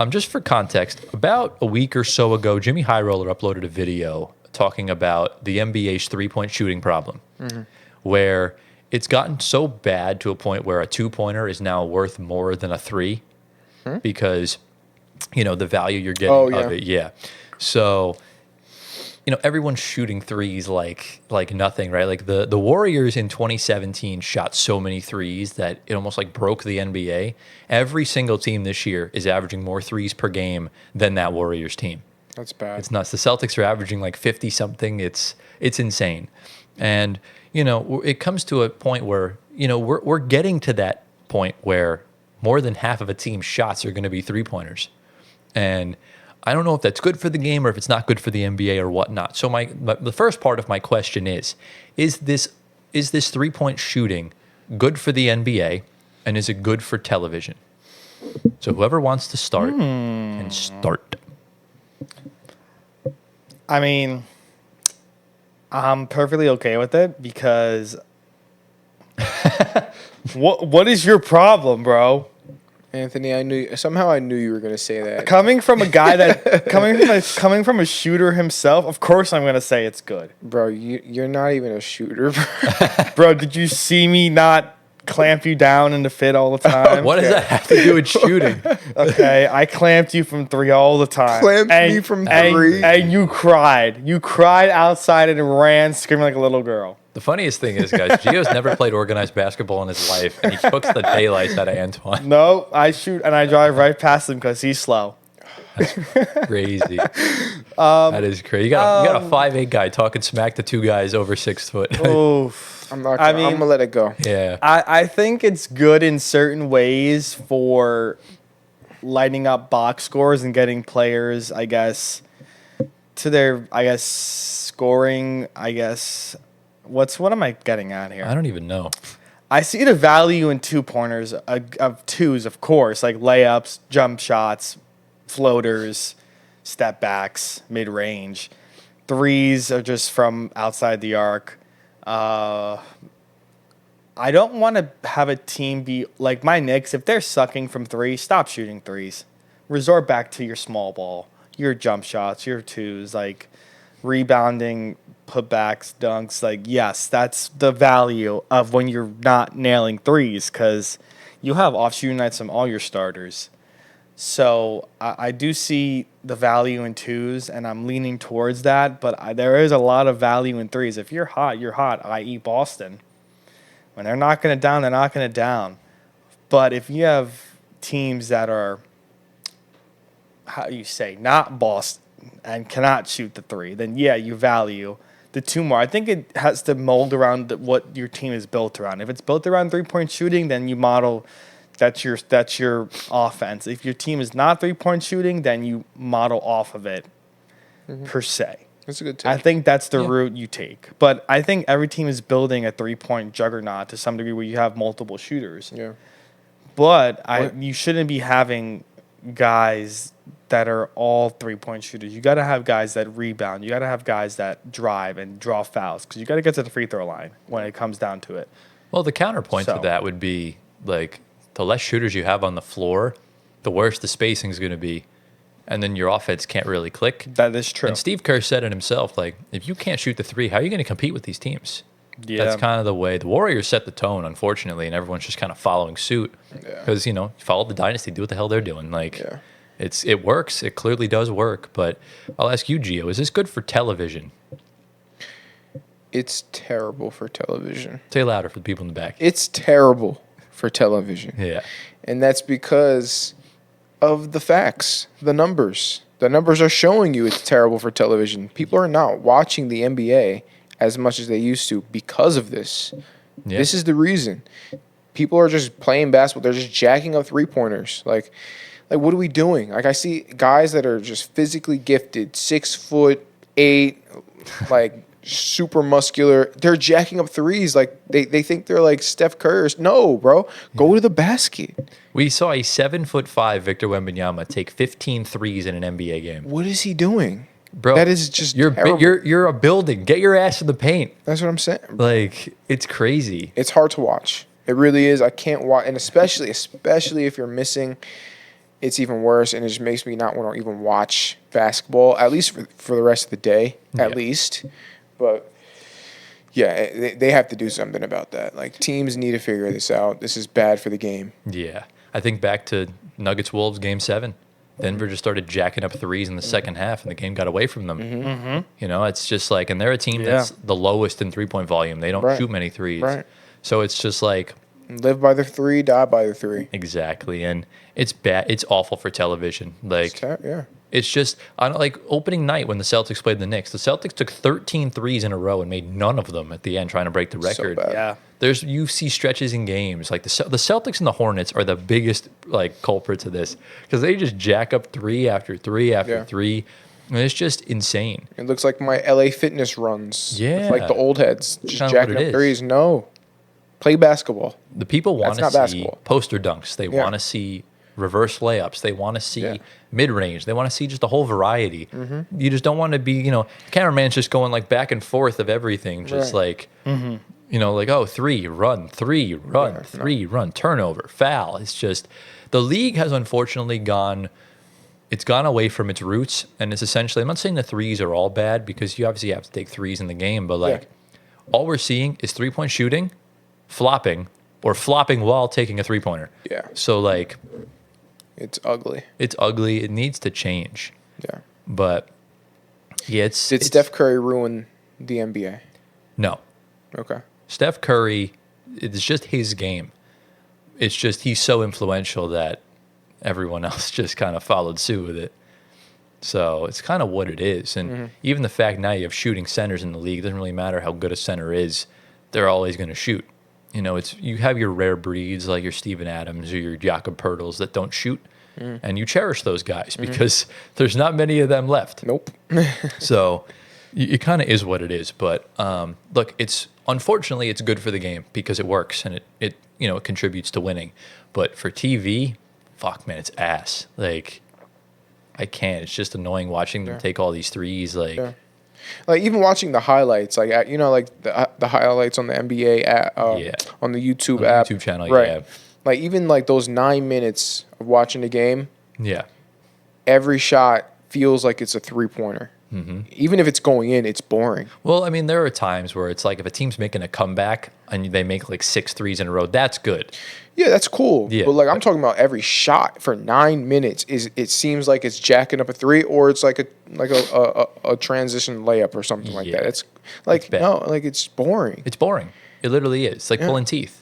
Just for context, about a week or so ago, Jimmy High Roller uploaded a video talking about the NBA's three-point shooting problem, where it's gotten so bad to a point where a two-pointer is now worth more than a three because, the value you're getting of it. Yeah. So, everyone's shooting threes like nothing, right? Like the Warriors in 2017 shot so many threes that it almost like broke the NBA. Every single team this year is averaging more threes per game than that Warriors team. That's bad. It's nuts. The Celtics are averaging like 50 something. It's insane. And, it comes to a point where, we're getting to that point where more than half of a team's shots are going to be three-pointers. And I don't know if that's good for the game or if it's not good for the NBA or whatnot. So the first part of my question is this three-point shooting good for the NBA and is it good for television? So whoever wants to start can start. I mean, I'm perfectly okay with it because what is your problem, bro? Anthony, I knew you were gonna say that. Coming from a guy that coming from a shooter himself, of course I'm gonna say it's good. Bro, you're not even a shooter. Bro, did you see me not clamp you down in the fit all the time? What does that have to do with shooting? Okay, I clamped you from three all the time. Clamped me from three? And you cried. You cried outside and ran screaming like a little girl. The funniest thing is, guys, Gio's never played organized basketball in his life, and he cooks the daylights out of Antoine. No, I shoot and I drive right past him because he's slow. That's crazy. That is crazy. You got a 5'8" guy talking smack to two guys over 6 foot. Oof. I'm gonna let it go. Yeah. I think it's good in certain ways for lighting up box scores and getting players, I guess, to their, scoring, What am I getting at here? I don't even know. I see the value in two-pointers, of twos, of course, like layups, jump shots, floaters, step backs, mid-range. Threes are just from outside the arc. I don't want to have a team be like my Knicks. If they're sucking from three, stop shooting threes. Resort back to your small ball, your jump shots, your twos, like rebounding, putbacks, dunks. Like, yes, that's the value of when you're not nailing threes because you have off shooting nights from all your starters. So I do see the value in twos, and I'm leaning towards that. But there is a lot of value in threes. If you're hot, you're hot, i.e. Boston. When they're knocking it down, they're knocking it down. But if you have teams that are, not Boston and cannot shoot the three, then, yeah, you value the two more. I think it has to mold around what your team is built around. If it's built around three-point shooting, then you model that's your offense. If your team is not three-point shooting, then you model off of it per se. That's a good take. I think that's the route you take. But I think every team is building a three-point juggernaut to some degree where you have multiple shooters. Yeah. But you shouldn't be having guys that are all three-point shooters. You got to have guys that rebound. You got to have guys that drive and draw fouls because you got to get to the free throw line when it comes down to it. Well, the counterpoint to that would be, like, the less shooters you have on the floor, the worse the spacing is going to be. And then your offense can't really click. That is true. And Steve Kerr said it himself, like, if you can't shoot the three, how are you going to compete with these teams? Yeah. That's kind of the way. The Warriors set the tone, unfortunately, and everyone's just kind of following suit. Because, follow the dynasty, do what the hell they're doing. Like, it works. It clearly does work. But I'll ask you, Gio, is this good for television? It's terrible for television. Say louder for the people in the back. It's terrible for television. Yeah. And that's because of the facts, the numbers. The numbers are showing you it's terrible for television. People are not watching the NBA as much as they used to because of this. Yeah. This is the reason. People are just playing basketball. They're just jacking up three-pointers. Like, what are we doing? Like, I see guys that are just physically gifted, 6'8", like, super muscular. They're jacking up threes. Like, they think they're like Steph Curry. No, bro. Go to the basket. We saw a 7'5" Victor Wembanyama take 15 threes in an NBA game. What is he doing? Bro, that is just terrible. You're a building. Get your ass in the paint. That's what I'm saying. Like, it's crazy. It's hard to watch. It really is. I can't watch, and especially if you're missing it's even worse, and it just makes me not want to even watch basketball, at least for the rest of the day, at Yeah. least. But yeah, they have to do something about that. Like, teams need to figure this out. This is bad for the game. Yeah. I think back to Nuggets Wolves game 7. Denver just started jacking up threes in the second half, and the game got away from them. You know, it's just like, and they're a team that's the lowest in 3-point volume. They don't Right. shoot many threes. Right. So it's just like, Live by the 3, die by the 3. exactly. And it's bad. It's awful for television. Like, Yeah. it's just, on like opening night when the Celtics played the Knicks, the Celtics took 13 threes in a row and made none of them at the end trying to break the record. bad. Yeah. You see stretches in games like the Celtics and the Hornets are the biggest like culprits of this because they just jack up 3 after 3 after Yeah. 3, and it's just insane. It looks like my LA Fitness runs. Yeah. Like the old heads. Just Kinda jacking what up it is. threes. No. Play basketball. The people want That's to not see basketball. poster dunks. They Yeah. want to see reverse layups. They want to see Yeah. mid range. They want to see just a whole variety. Mm-hmm. You just don't want to be, cameraman's just going like back and forth of everything. Just Right. like, like, oh, 3, run, 3, run, Yeah, 3, run, turnover, foul. It's just, the league has unfortunately gone away from its roots. And it's essentially, I'm not saying the threes are all bad because you obviously have to take threes in the game, but like, all we're seeing is 3-point shooting, flopping, or flopping while taking a 3-pointer. Yeah. So like, It's ugly. it's ugly. It needs to change. Yeah. But yeah, Did Steph Curry ruin the NBA? No. Okay. Steph Curry, it's just his game. It's just he's so influential that everyone else just kind of followed suit with it. So it's kind of what it is. And even the fact now you have shooting centers in the league, it doesn't really matter how good a center is. They're always going to shoot. You have your rare breeds like your Steven Adams or your Jakob Pertles that don't shoot. And you cherish those guys because there's not many of them left. Nope. So it kind of is what it is. But look, unfortunately it's good for the game because it works and it contributes to winning. But for TV, fuck man, it's ass. Like I can't. It's just annoying watching them take all these threes. Like Yeah. Like even watching the highlights, like like the highlights on the NBA on the YouTube on the app, YouTube channel, right? yeah. Like even like those 9 minutes of watching the game, Yeah. every shot feels like it's a 3-pointer. Even if it's going in, it's boring. Well, I mean, there are times where it's like if a team's making a comeback and they make like 6 threes in a row, that's good. Yeah, that's cool. Yeah. But like I'm talking about every shot for 9 minutes it seems like it's jacking up a 3 or it's like a transition layup or something like Yeah. that. It's like bad. no, like it's boring. It's boring. It literally is. It's like pulling teeth.